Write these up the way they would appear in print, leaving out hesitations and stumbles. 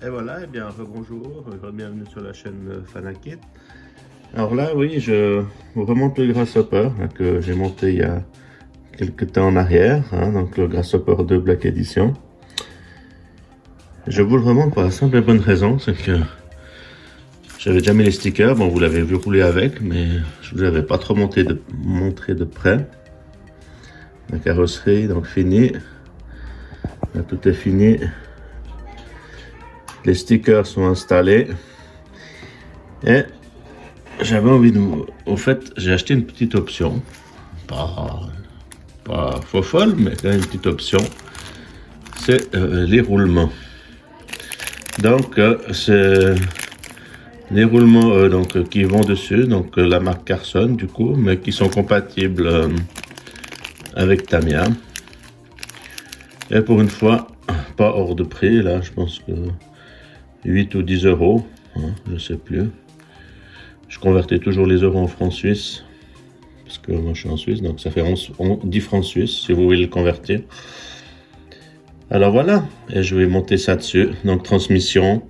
Et voilà, et bien bonjour, bienvenue sur la chaîne Fanakit. Alors là, oui, je vous remonte le Grasshopper hein, que j'ai monté il y a quelques temps en arrière, hein, donc le Grasshopper 2 Black Edition. Je vous le remonte pour la simple et bonne raison, c'est que j'avais déjà mis les stickers, bon vous l'avez vu rouler avec, mais je vous avais pas trop montré de près. La carrosserie, donc finie, là, tout est fini. Les stickers sont installés et j'avais envie de... Au fait, j'ai acheté une petite option, pas folle, mais quand même une petite option, c'est les roulements. Donc, c'est les roulements donc, qui vont dessus, donc la marque Carson du coup, mais qui sont compatibles avec Tamiya. Et pour une fois, pas hors de prix, là je pense que 8 ou 10 euros, hein, je sais plus. Je convertis toujours les euros en francs suisses, parce que moi je suis en Suisse, donc ça fait 10 francs suisses si vous voulez le convertir. Alors voilà, et je vais monter ça dessus, donc transmission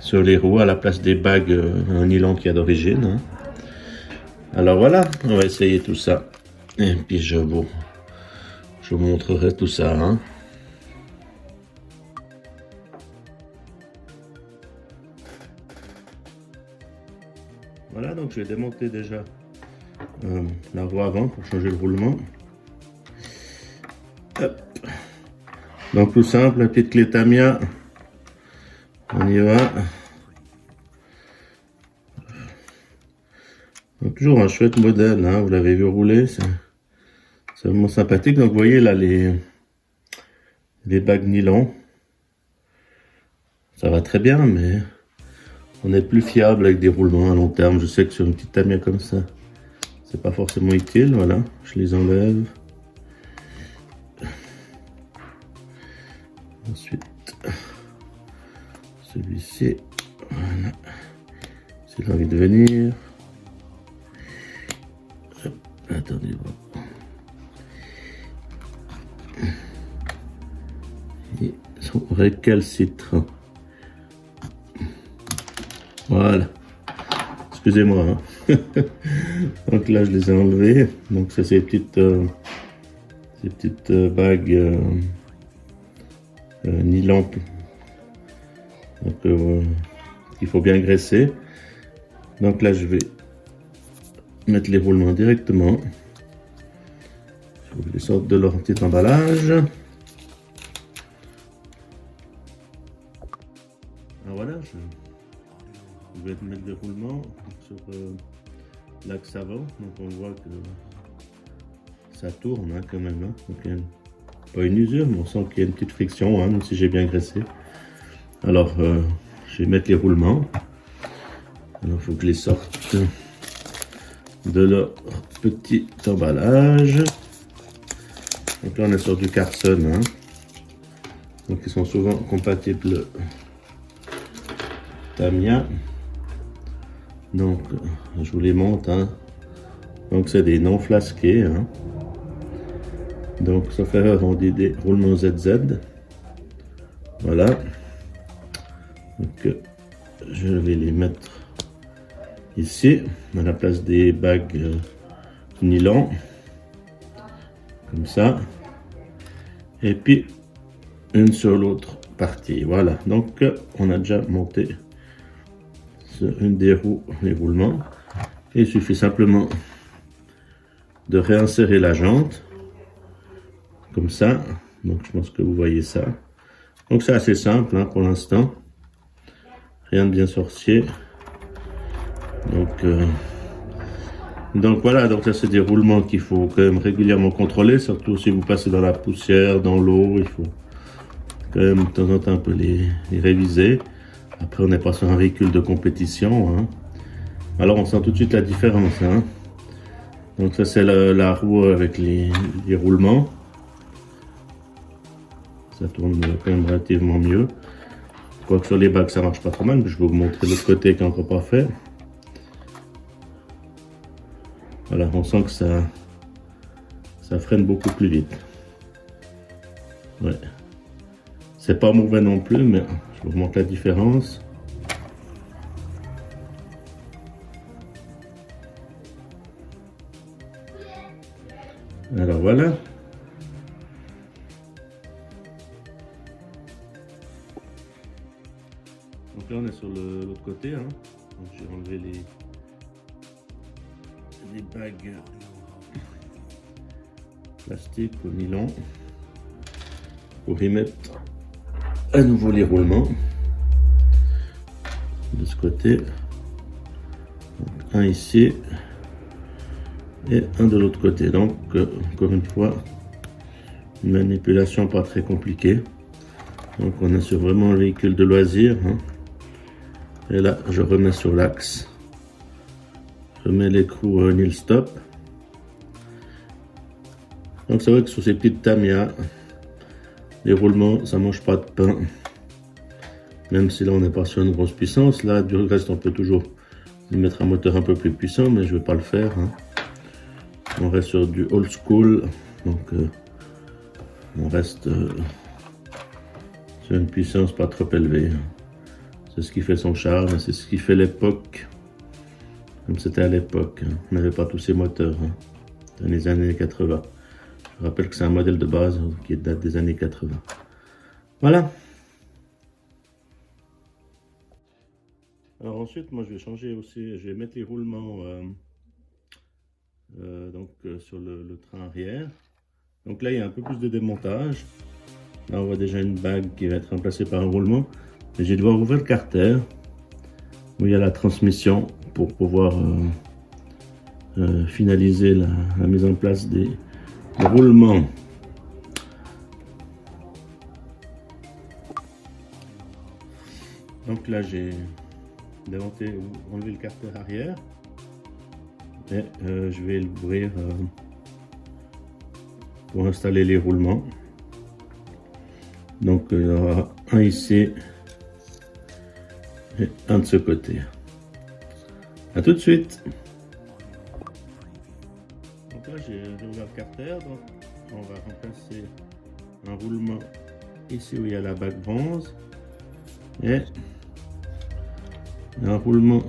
sur les roues à la place des bagues en nylon qu'il y a d'origine. Hein. Alors voilà, on va essayer tout ça, et puis je vous montrerai tout ça. Hein. Voilà, donc j'ai démonté déjà la roue avant pour changer le roulement. Hop. Donc tout simple, la petite clé Tamiya, on y va. Donc, toujours un chouette modèle, hein, vous l'avez vu rouler, c'est vraiment sympathique. Donc vous voyez là les bagues nylon, ça va très bien, mais on est plus fiable avec des roulements à long terme. Je sais que sur une petite Tamiya comme ça, c'est pas forcément utile. Voilà, je les enlève. Ensuite, celui-ci, voilà, s'il a envie de venir. Hop, attendez, ils sont récalcitrants. Voilà, excusez-moi. Hein. Donc là, je les ai enlevés. Donc ça, c'est ces petites bagues nylon. Donc il faut bien graisser. Donc là, je vais mettre les roulements directement. Je les sorte de leur petit emballage. Alors voilà, je vais mettre des roulements sur l'axe avant. Donc on voit que ça tourne hein, quand même. Hein. Donc, il y a pas une usure, mais on sent qu'il y a une petite friction, hein, même si j'ai bien graissé. Alors, je vais mettre les roulements. Alors, il faut que je les sorte de leur petit emballage. Donc là, on est sur du Carson. Hein. Donc, ils sont souvent compatibles Tamiya. Donc, je vous les montre. Hein. Donc, c'est des non flasqués. Hein. Donc, sauf erreur, on dit des roulements ZZ. Voilà. Donc, je vais les mettre ici, à la place des bagues nylon. Comme ça. Et puis, une sur l'autre partie. Voilà. Donc, on a déjà monté sur une des roues, les roulements. Et il suffit simplement de réinsérer la jante. Comme ça, donc je pense que vous voyez ça. Donc c'est assez simple hein, pour l'instant, rien de bien sorcier. Donc voilà, donc ça c'est des roulements qu'il faut quand même régulièrement contrôler, surtout si vous passez dans la poussière, dans l'eau, il faut quand même de temps en temps un peu les réviser. Après on n'est pas sur un véhicule de compétition. Hein. Alors on sent tout de suite la différence. Hein. Donc ça c'est la roue avec les roulements. Ça tourne quand même relativement mieux. Quoique sur les bagues ça marche pas trop mal, mais je vais vous montrer l'autre côté qui est encore pas fait. Voilà, on sent que ça freine beaucoup plus vite. Ouais. C'est pas mauvais non plus, mais je vous montre la différence. Alors voilà. Donc là on est sur l'autre côté. Hein. J'ai enlevé les bagues plastiques au nylon pour y mettre à nouveau les roulements de ce côté. Donc, un ici et un de l'autre côté. Donc encore une fois, une manipulation pas très compliquée. Donc on est sur vraiment un véhicule de loisir. Hein. Et là je remets sur l'axe. Je mets l'écrou nil stop. Donc c'est vrai que sur ces petites Tamiya, les roulements ça mange pas de pain. Même si là on n'est pas sur une grosse puissance, là du reste on peut toujours y mettre un moteur un peu plus puissant, mais je ne vais pas le faire. Hein. On reste sur du old school, donc on reste sur une puissance pas trop élevée. C'est ce qui fait son charme, c'est ce qui fait l'époque, comme c'était à l'époque. Hein. On n'avait pas tous ces moteurs hein, dans les années 80. Je rappelle que c'est un modèle de base qui date des années 80. Voilà. Alors ensuite, moi je vais changer aussi, je vais mettre les roulements sur le train arrière. Donc là il y a un peu plus de démontage. Là on voit déjà une bague qui va être remplacée par un roulement. Et je vais devoir ouvrir le carter où il y a la transmission pour pouvoir finaliser la mise en place des roulements. Donc là j'ai démonté ou enlevé le carter arrière et je vais l'ouvrir pour installer les roulements. Donc il y aura un ici et un de ce côté. A tout de suite. Donc là j'ai ouvert le carter, donc on va remplacer un roulement ici où il y a la bague bronze et un roulement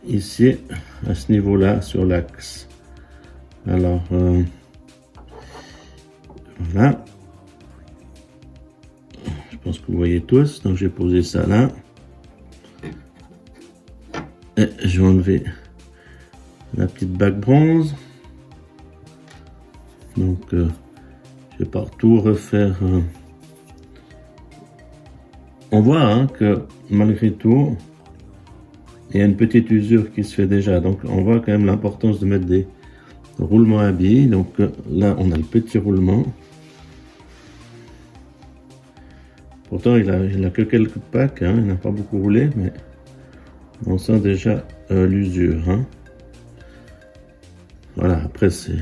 ici à ce niveau là sur l'axe. Alors voilà, je pense que vous voyez tous. Donc j'ai posé ça là et je vais enlever la petite bague bronze. Donc je vais pas tout refaire. On voit hein, que malgré tout il y a une petite usure qui se fait déjà, donc on voit quand même l'importance de mettre des roulements à billes. Donc là on a le petit roulement, pourtant il a que quelques packs, hein, il n'a pas beaucoup roulé, mais on sent déjà l'usure. Hein. Voilà, après c'est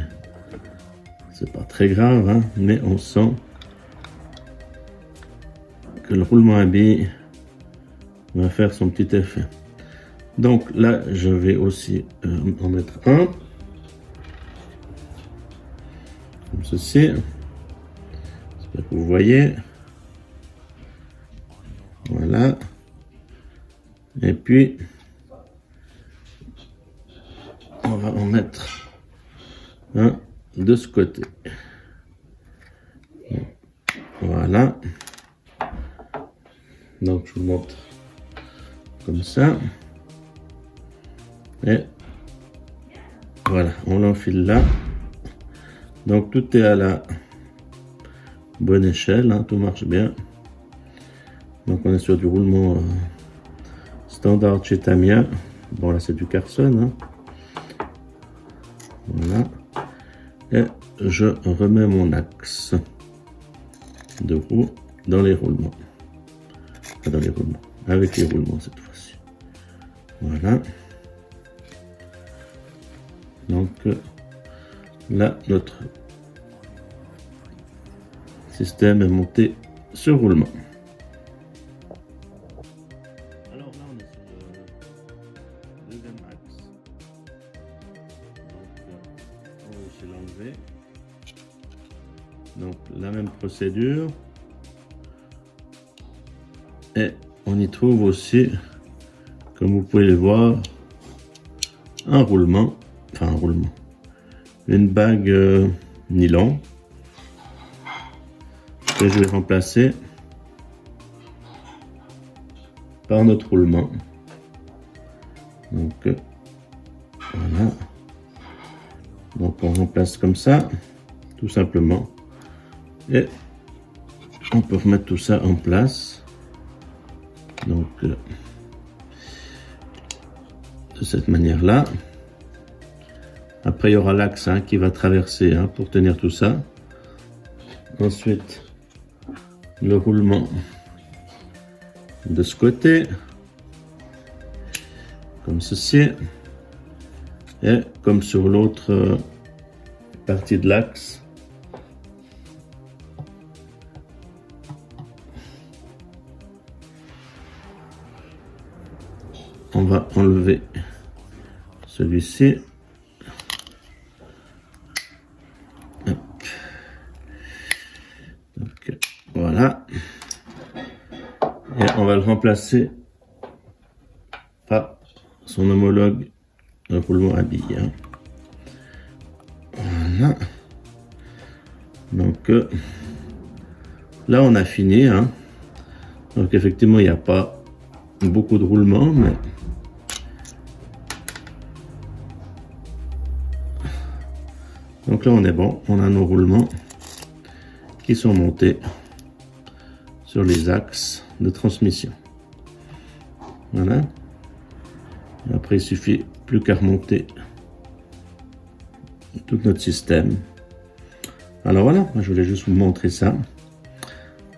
pas très grave, hein, mais on sent que le roulement à billes va faire son petit effet. Donc là je vais aussi en mettre un comme ceci, j'espère que vous voyez. Voilà, et puis on va en mettre un de ce côté. Voilà, donc je vous montre comme ça. Et voilà, on l'enfile là. Donc tout est à la bonne échelle, hein, tout marche bien. Donc on est sur du roulement standard chez Tamiya. Bon là c'est du Carson. Hein. Voilà. Et je remets mon axe de roue dans les roulements. Pas dans les roulements, avec les roulements cette fois-ci. Voilà. Donc là, notre système est monté sur roulement. Alors là, on est sur le deuxième axe. Donc, on va aussi l'enlever. Donc la même procédure. Et on y trouve aussi, comme vous pouvez le voir, un roulement, une bague nylon que je vais remplacer par notre roulement. Donc voilà. Donc on remplace comme ça, tout simplement. Et on peut remettre tout ça en place. Donc de cette manière-là. Après il y aura l'axe qui va traverser pour tenir tout ça. Ensuite le roulement de ce côté, comme ceci, et comme sur l'autre partie de l'axe, on va enlever celui-ci. Donc voilà, et on va le remplacer par son homologue, le roulement à billes. Voilà. Donc là on a fini. Donc effectivement il n'y a pas beaucoup de roulement, mais donc là on est bon, on a nos roulements qui sont montés sur les axes de transmission. Voilà. Et après il suffit plus qu'à remonter tout notre système. Alors voilà, je voulais juste vous montrer ça.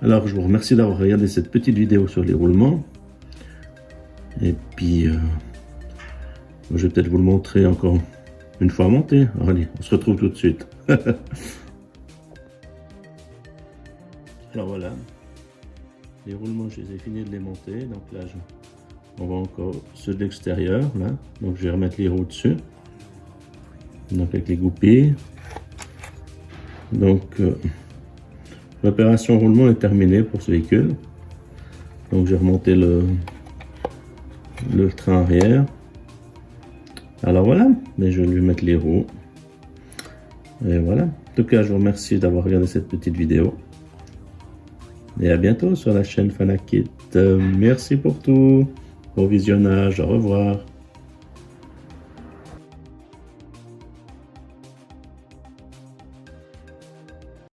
Alors je vous remercie d'avoir regardé cette petite vidéo sur les roulements. Et puis je vais peut-être vous le montrer encore une fois monté. Allez, on se retrouve tout de suite. Alors voilà, les roulements, je les ai finis de les monter. Donc là, on voit encore ceux de l'extérieur. Donc je vais remettre les roues dessus. Donc avec les goupilles. Donc l'opération roulement est terminée pour ce véhicule. Donc j'ai remonté le train arrière. Alors voilà, mais je vais lui mettre les roues. Et voilà. En tout cas, je vous remercie d'avoir regardé cette petite vidéo. Et à bientôt sur la chaîne Fanakit. Merci pour tout. Au visionnage. Au revoir.